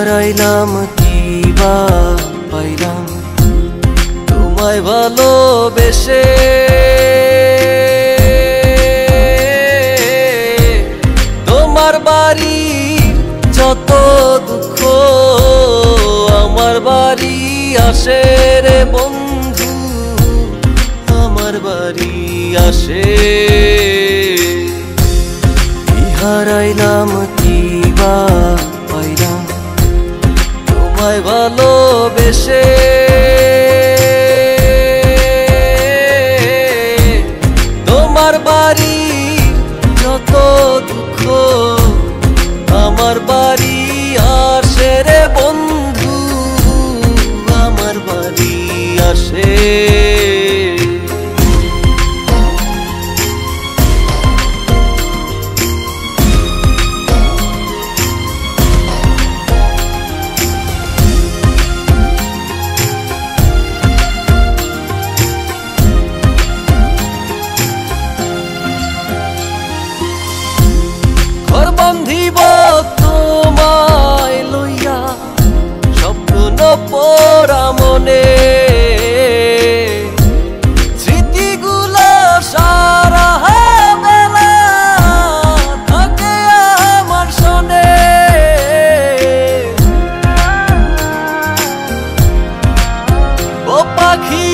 হারাইলাম কি বা পাইলাম তোমায় ভালোবেসে। তোমার বাড়ি যত দুঃখ আমার বাড়ি আসে রে বন্ধু, আমার বাড়ি আসে। কি হারাইলাম কি বা পাইলাম তোমায় ভালোবেসে। তোমার বাড়ি যত দুঃখ আমার বাড়ি আসে রে বন্ধু, আমার বাড়ি আসে। বন্ধিব তোমায় লইয়া স্বপ্ন পোড়া মনে, স্মৃতিগুলো সারা বেলা থাকে আমার শোনে। ও পাখি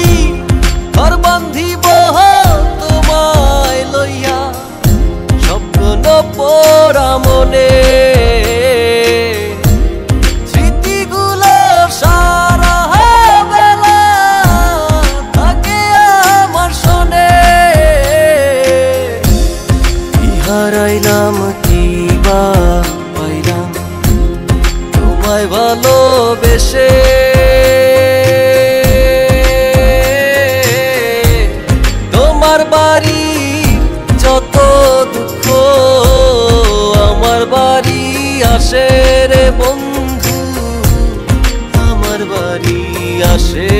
ঘর বান্ধিব তোমায় লইয়া স্বপ্ন পোড়া মনে, স্মৃতিগুলো সারা বেলা থাকে আমার শোনে। কি হারাইলাম কি বা পাইলাম তোমায় ভালোবেসে। তোমার বাড়ি যত দুঃখ আমার বাড়ি আসে রে বন্ধু, আমার বাড়ি আসে।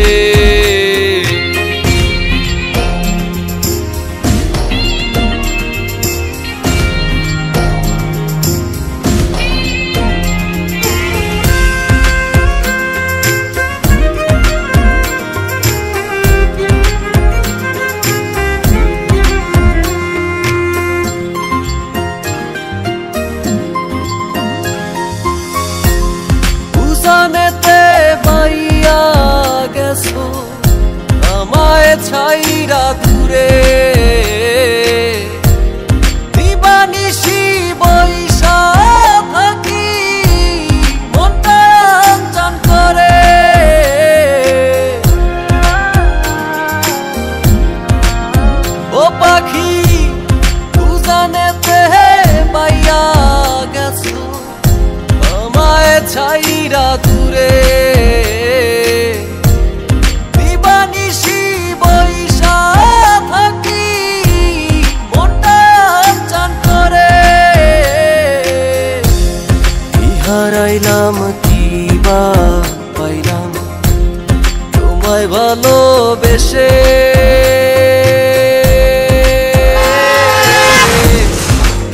জানেতে পাইয়া গেছো আমায় ছাইরা দূরে, দিবানিশি বৈশা থাকি মনটা আনচান করে। ও পাখি জানেতে পাইয়া গেছো আমায় ছাইরা দূরে, দিবানিশি বৈশা থাকি মনটা আনচান করে। কি হারাইলাম কি বা পাইলাম তোমায় ভালোবেসে।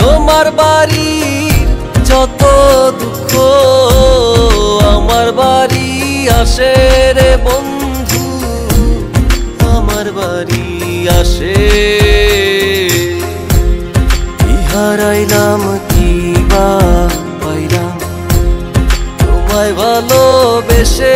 তোমার বাড়ি যত দুঃখ আমার বাড়ি আসে রে বন্ধু, আমার বাড়ি আসে। কি হারাইলাম কি বা পাইলাম তোমায় ভালোবেসে।